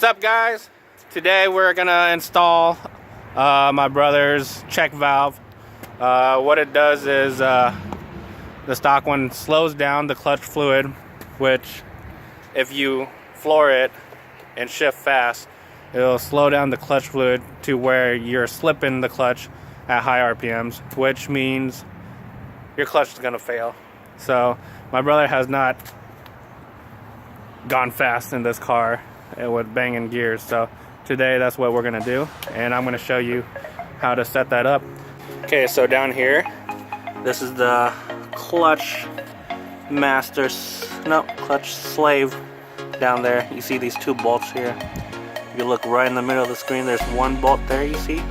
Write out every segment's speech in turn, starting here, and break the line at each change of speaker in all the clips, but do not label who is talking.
up, guys? Today we're gonna install my brother's check valve. What it does is the stock one slows down the clutch fluid, which if you floor it and shift fast, it'll slow down the clutch fluid to where you're slipping the clutch at high RPMs, which means your clutch is gonna fail. So my brother has not gone fast in this car with banging gears, so today that's what we're gonna do, and I'm gonna show you how to set that up. Okay, so down here, this is the clutch clutch slave down there. You see these two bolts here. If you look right in the middle of the screen, there's one bolt there, you see,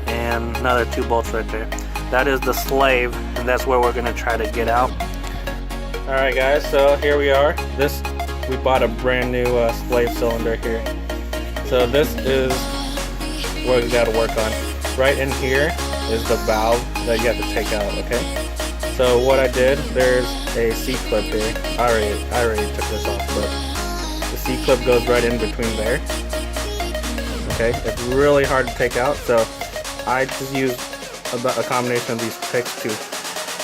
and another two bolts right there. That is the slave, and that's where we're gonna try to get out. Alright guys, so here we are. We bought a brand new slave cylinder here. So this is what we gotta work on. Right in here is the valve that you have to take out, okay? So what I did, there's a C-clip here. I already took this off, but the C-clip goes right in between there. Okay, it's really hard to take out, so I just use a combination of these picks to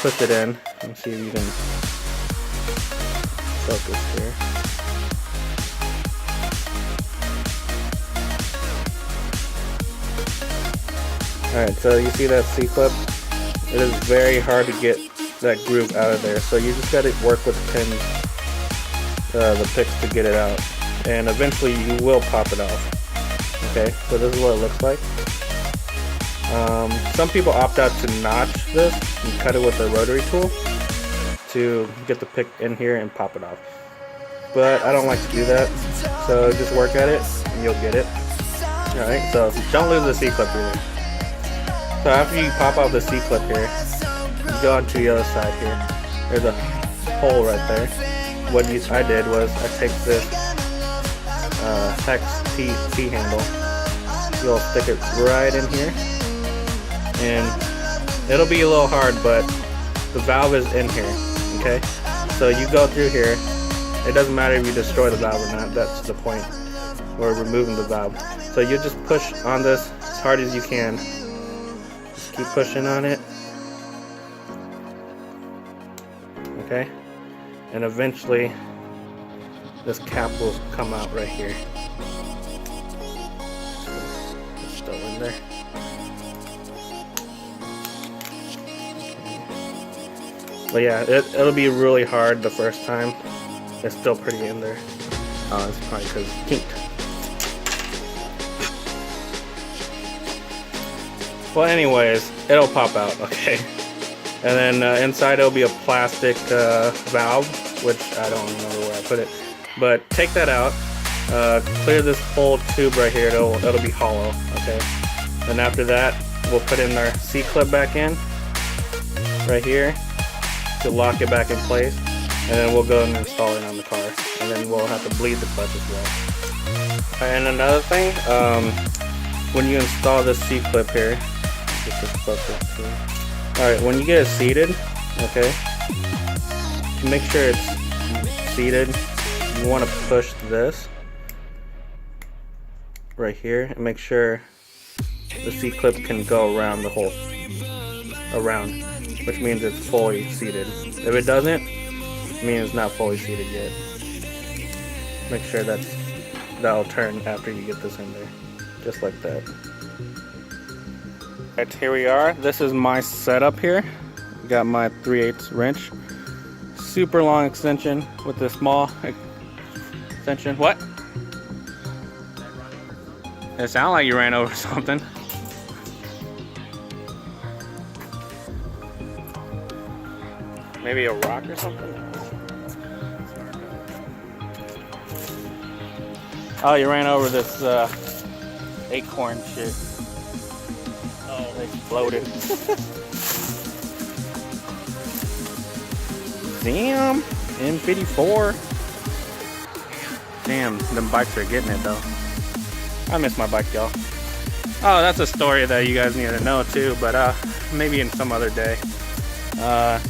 push it in. Let me see if you can focus here. Alright, so you see that C-clip? It is very hard to get that groove out of there, so you just gotta work with the pins, the picks to get it out, and eventually you will pop it off. Okay, so this is what it looks like. Some people opt out to notch this and cut it with a rotary tool to get the pick in here and pop it off. But I don't like to do that, so just work at it and you'll get it. Alright, so don't lose the C-clip either. So after you pop off the C-clip here, you go on to the other side here. There's a hole right there. What I did was I take this hex T handle. You'll stick it right in here, and it'll be a little hard, but the valve is in here. Okay, so you go through here. It doesn't matter if you destroy the valve or not. That's the point. We're removing the valve. So you just push on this as hard as you can. Just keep pushing on it. Okay, and eventually this cap will come out right here. It's still in there. But yeah, it'll be really hard the first time. It's still pretty in there. Oh, it's probably because it's kinked. Well, anyways, it'll pop out, okay? And then inside it'll be a plastic valve, which I don't remember where I put it. But take that out, clear this whole tube right here, it'll be hollow, okay? And after that, we'll put in our C-clip back in, right here, to lock it back in place. And then we'll go and install it on the car. And then we'll have to bleed the clutch as well. And another thing, when you install this C-clip here, get this closer too. Alright, when you get it seated, okay, to make sure it's seated, you want to push this right here and make sure the C-clip can go around the whole, which means it's fully seated. If it doesn't, it means it's not fully seated yet. Make sure that'll turn after you get this in there, just like that. Alright, here we are. This is my setup here. Got my 3/8 wrench. Super long extension with this small extension. What? It sounded like you ran over something. Maybe a rock or something? Oh, you ran over this acorn shit. Oh, they exploded. Damn, M54. Damn, them bikes are getting it though. I miss my bike, y'all. Oh, that's a story that you guys need to know too, but maybe in some other day.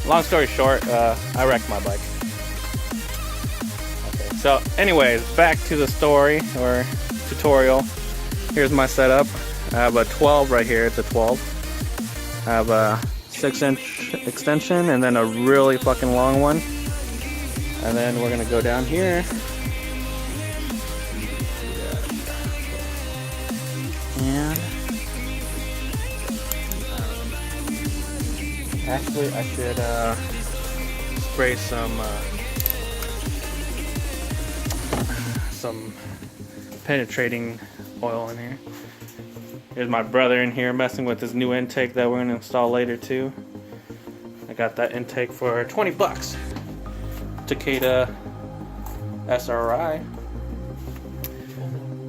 Long story short, I wrecked my bike. Okay, So anyways, back to the story or tutorial. Here's my setup. I have a 12 right here, it's a 12. I have a 6-inch extension and then a really fucking long one. And then we're gonna go down here. And actually I should spray some penetrating oil in here. Here's my brother in here messing with his new intake that we're gonna install later too. I got that intake for 20 bucks. Takeda SRI.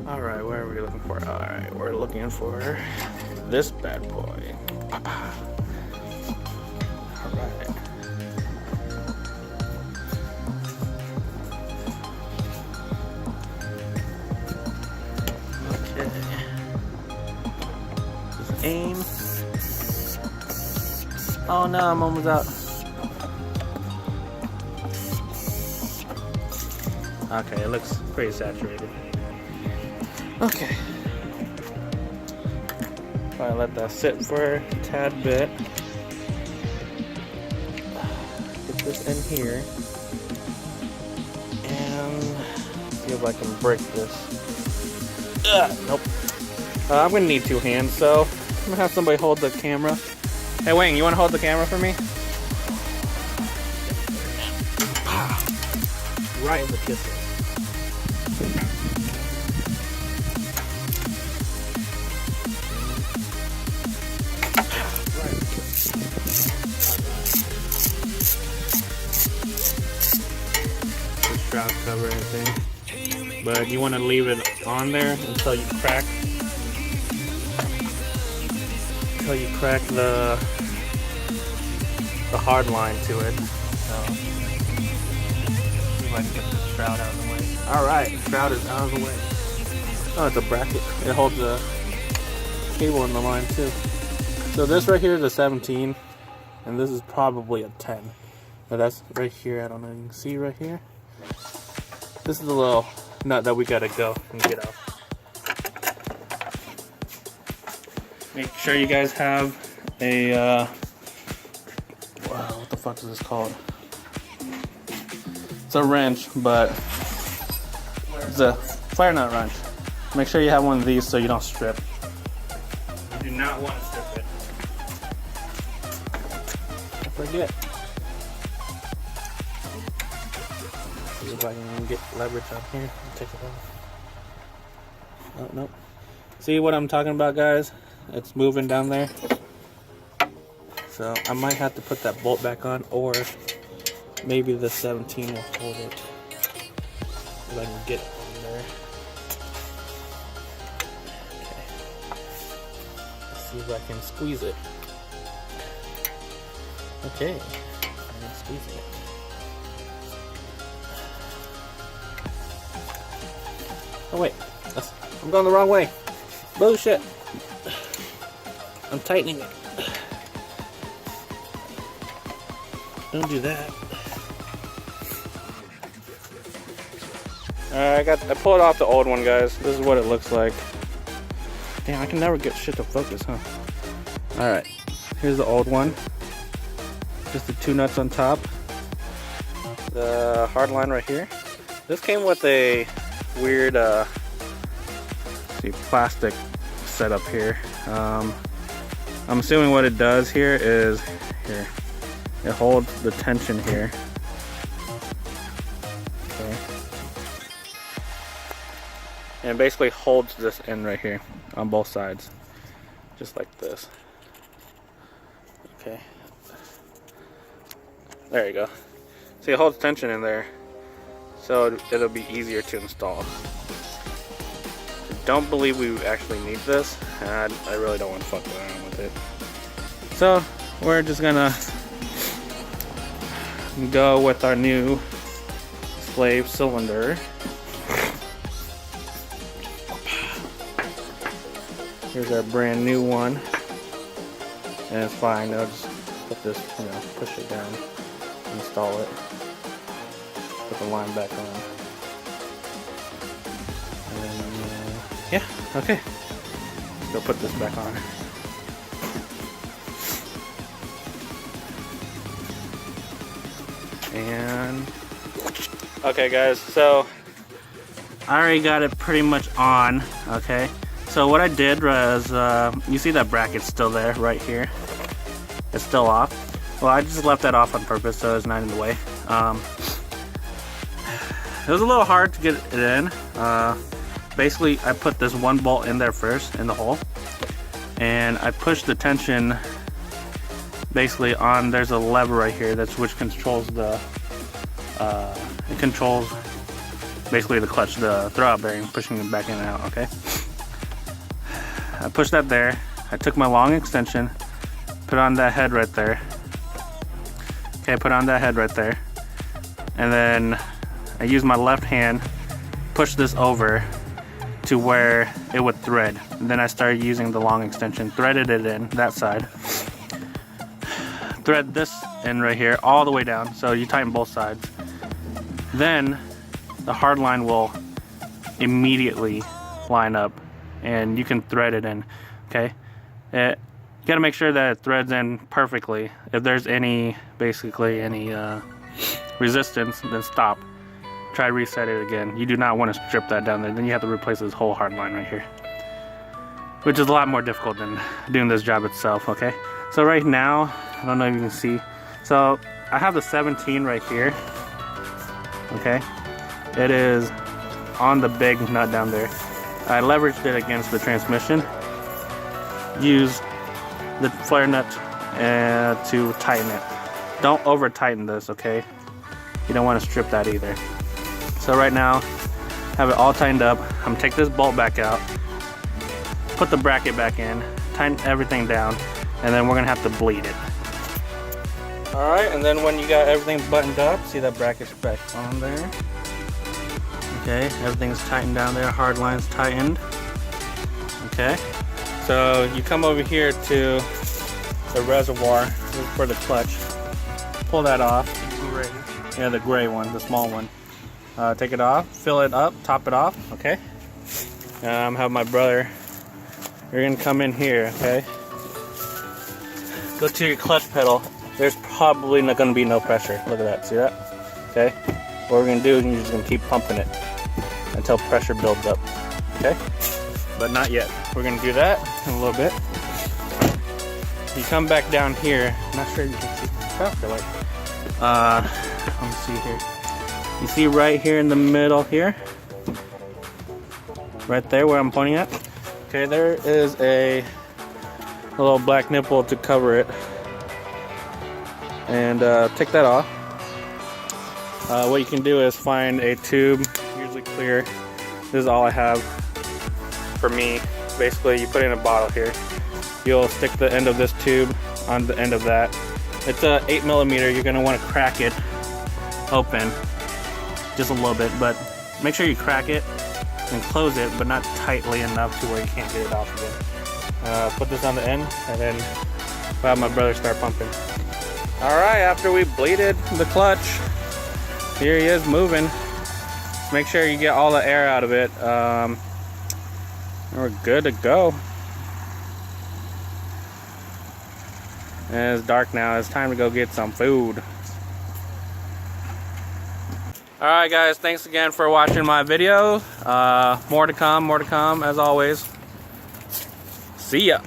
Alright, where are we looking for? Alright, we're looking for this bad boy. Alright. Okay. Just aim. Oh no, I'm almost out. Okay, it looks pretty saturated. Okay. I'll let that sit for a tad bit. Get this in here. And see if I can break this. Nope. I'm gonna need 2 hands, so I'm gonna have somebody hold the camera. Hey Wayne, you wanna hold the camera for me? Right in the kisses. Shroud cover anything, but you want to leave it on there until you crack the hard line to it. So see if I can get the shroud out of the way. All right, the shroud is out of the way. Oh, it's a bracket. It holds the cable in the line too. So this right here is a 17, and this is probably a 10. Now that's right here. I don't know. You can see right here. This is the little nut that we gotta go and get out. Make sure you guys have a wow, what the fuck is this called? It's a wrench, but it's a fire nut wrench. Make sure you have one of these so you don't strip. You do not want to strip it. Don't forget. See if I can get leverage on here. Take it off. Oh, nope. See what I'm talking about, guys? It's moving down there. So I might have to put that bolt back on, or maybe the 17 will hold it. If I can get it on there. Okay. Let's see if I can squeeze it. Okay. I'm squeezing it. Oh wait, I'm going the wrong way. Bullshit. I'm tightening it. Don't do that. Alright, I pulled off the old one, guys. This is what it looks like. Damn, I can never get shit to focus, huh? Alright, here's the old one. Just the 2 nuts on top. The hard line right here. This came with a weird plastic setup here. I'm assuming what it does here is here. It holds the tension here. Okay. And basically holds this in right here on both sides. Just like this. Okay. There you go. See, it holds tension in there. So it'll be easier to install. Don't believe we actually need this, and I really don't want to fuck around with it. So we're just gonna go with our new slave cylinder. Here's our brand new one, and it's fine. I'll just put this, push it down, install it, put the line back on. Yeah, okay. Go put this back on. And okay guys, so I already got it pretty much on. Okay, so what I did was you see that bracket's still there right here, it's still off. Well, I just left that off on purpose so it's not in the way. It was a little hard to get it in. Basically I put this one bolt in there first in the hole, and I pushed the tension basically on, there's a lever right here that's which controls the it controls basically the clutch, the throwout bearing, pushing it back in and out. Okay, I pushed that there. I took my long extension, put on that head right there. Okay, put on that head right there, and then I used my left hand, push this over to where it would thread, and then I started using the long extension, threaded it in that side, thread this in right here all the way down, so you tighten both sides. Then the hard line will immediately line up and you can thread it in. Okay, you got to make sure that it threads in perfectly. If there's any resistance, then stop, try to reset it again. You do not want to strip that down there, then you have to replace this whole hard line right here, which is a lot more difficult than doing this job itself. Okay, so right now, I don't know if you can see, so I have the 17 right here. Okay, it is on the big nut down there. I leveraged it against the transmission. Use the flare nut to tighten it. Don't over tighten this, okay? You don't want to strip that either. So right now, have it all tightened up. I'm gonna take this bolt back out, put the bracket back in, tighten everything down, and then we're gonna have to bleed it. Alright, and then when you got everything buttoned up, see that bracket's back on there. Okay, everything's tightened down there, hard line's tightened. Okay, so you come over here to the reservoir for the clutch. Pull that off. Gray. Yeah, the gray one, the small one. Take it off, fill it up, top it off, okay? Have my brother, you're gonna come in here, okay? Go to your clutch pedal. There's probably not gonna be no pressure. Look at that, see that? Okay? What we're gonna do is you're just gonna keep pumping it until pressure builds up, okay? But not yet. We're gonna do that in a little bit. You come back down here, I'm not sure you can see the traffic light. Let me see here. You see right here in the middle here? Right there where I'm pointing at? Okay, there is a little black nipple to cover it. And take that off. What you can do is find a tube, usually clear. This is all I have for me. Basically, you put it in a bottle here. You'll stick the end of this tube on the end of that. It's a 8mm. You're gonna want to crack it open just a little bit, but make sure you crack it and close it, but not tightly enough to where you can't get it off again. Put this on the end, and then we'll have my brother start pumping. Alright, after we bleeded the clutch, here he is moving. Make sure you get all the air out of it. We're good to go. And it's dark now, it's time to go get some food. Alright guys, thanks again for watching my video. More to come as always. See ya.